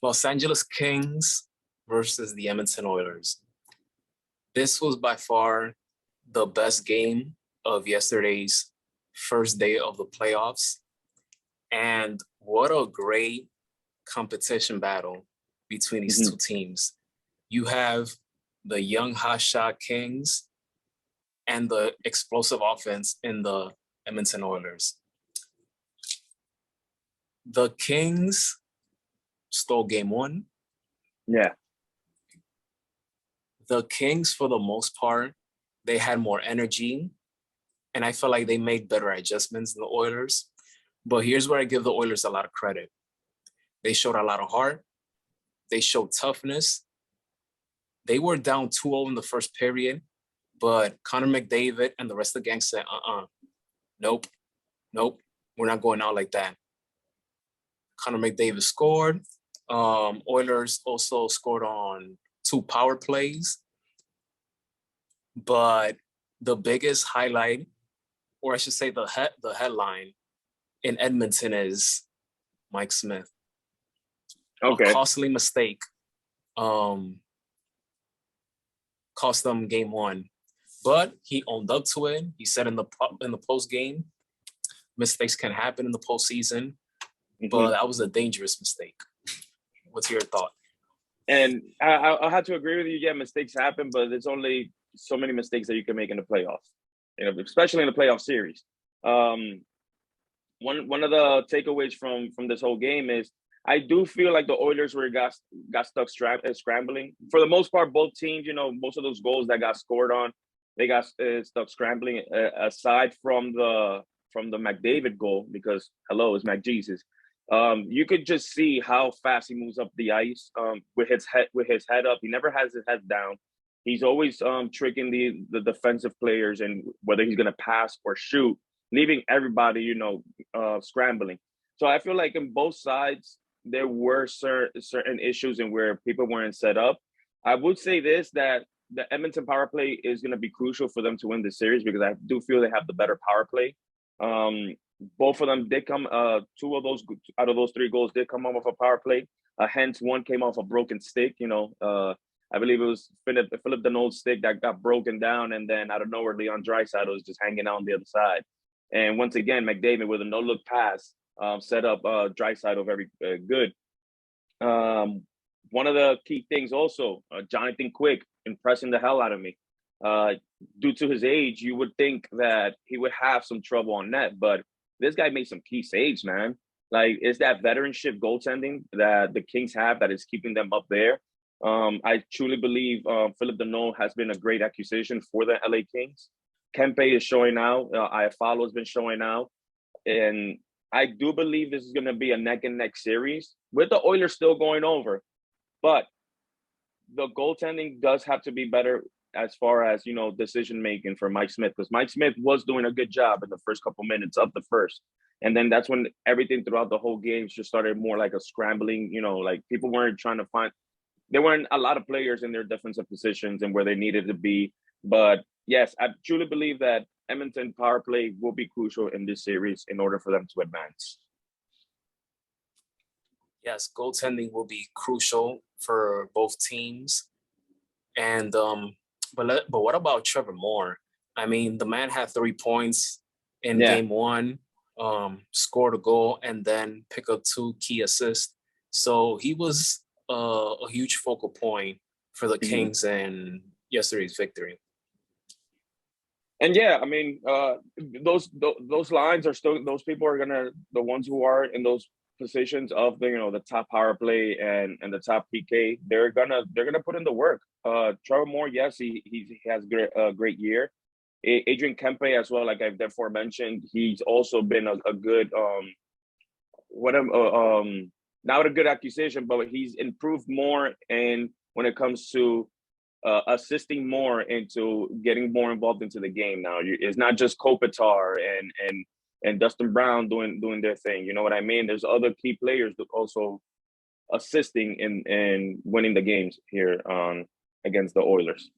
Los Angeles Kings versus the Edmonton Oilers. This was by far the best game of yesterday's first day of the playoffs. And what a great competition battle between these two teams. You have the young hotshot Kings and the explosive offense in the Edmonton Oilers. The Kings stole game one. Yeah. The Kings, for the most part, they had more energy, and I felt like they made better adjustments than the Oilers. But here's where I give the Oilers a lot of credit. They showed a lot of heart. They showed toughness. They were down 2-0 in the first period, but Connor McDavid and the rest of the gang said, nope, we're not going out like that. Connor McDavid scored. Oilers also scored on 2 power plays. But the biggest highlight, or I should say the headline in Edmonton is Mike Smith. Okay. A costly mistake cost them game one. But he owned up to it. He said in the post game, mistakes can happen in the postseason, but that was a dangerous mistake. What's your thought? And I had to agree with you. Yeah, mistakes happen, but there's only so many mistakes that you can make in the playoffs, especially in the playoff series. One of the takeaways from this whole game is I do feel like the Oilers got stuck scrambling. For the most part, both teams, most of those goals that got scored on, they got stuck scrambling. Aside from the McDavid goal, because it's McJesus. You could just see how fast he moves up the ice with his head up. He never has his head down. He's always tricking the defensive players, and whether he's going to pass or shoot, leaving everybody, scrambling. So I feel like in both sides, there were certain issues in where people weren't set up. I would say this, that the Edmonton power play is going to be crucial for them to win this series, because I do feel they have the better power play. Both of them did come, 2 of those out of those 3 goals did come off of a power play. Hence, one came off a broken stick. I believe it was Philip Danault's stick that got broken down, and then out of nowhere, Leon Draisaitl was just hanging out on the other side. And once again, McDavid with a no-look pass set up Draisaitl very good. One of the key things also, Jonathan Quick impressing the hell out of me. Due to his age, you would think that he would have some trouble on net, but this guy made some key saves, man. Like, it's that veteranship goaltending that the Kings have that is keeping them up there. I truly believe Philip Danault has been a great acquisition for the LA Kings. Kempe is showing out. Iafallo has been showing out. And I do believe this is going to be a neck-and-neck series with the Oilers still going over. But the goaltending does have to be better as far as, decision-making for Mike Smith, because Mike Smith was doing a good job in the first couple minutes of the first. And then that's when everything throughout the whole game just started more like a scrambling, like people weren't trying to find – there weren't a lot of players in their defensive positions and where they needed to be. But, yes, I truly believe that Edmonton power play will be crucial in this series in order for them to advance. Yes, goaltending will be crucial for both teams. And but what about Trevor Moore? I mean, the man had 3 points in game one, scored a goal, and then picked up 2 key assists. So he was a huge focal point for the Kings in yesterday's victory. And yeah, I mean, those lines are still, those people are the ones who are in those positions of the top power play and the top PK. They're gonna put in the work. Trevor Moore, yes, he has a great year. Adrian Kempe as well, like I've therefore mentioned, he's also been a good not a good acquisition, but he's improved more in when it comes to assisting more into getting more involved into the game now. It's not just Kopitar and Dustin Brown doing their thing. You know what I mean? There's other key players that also assisting in winning the games here against the Oilers.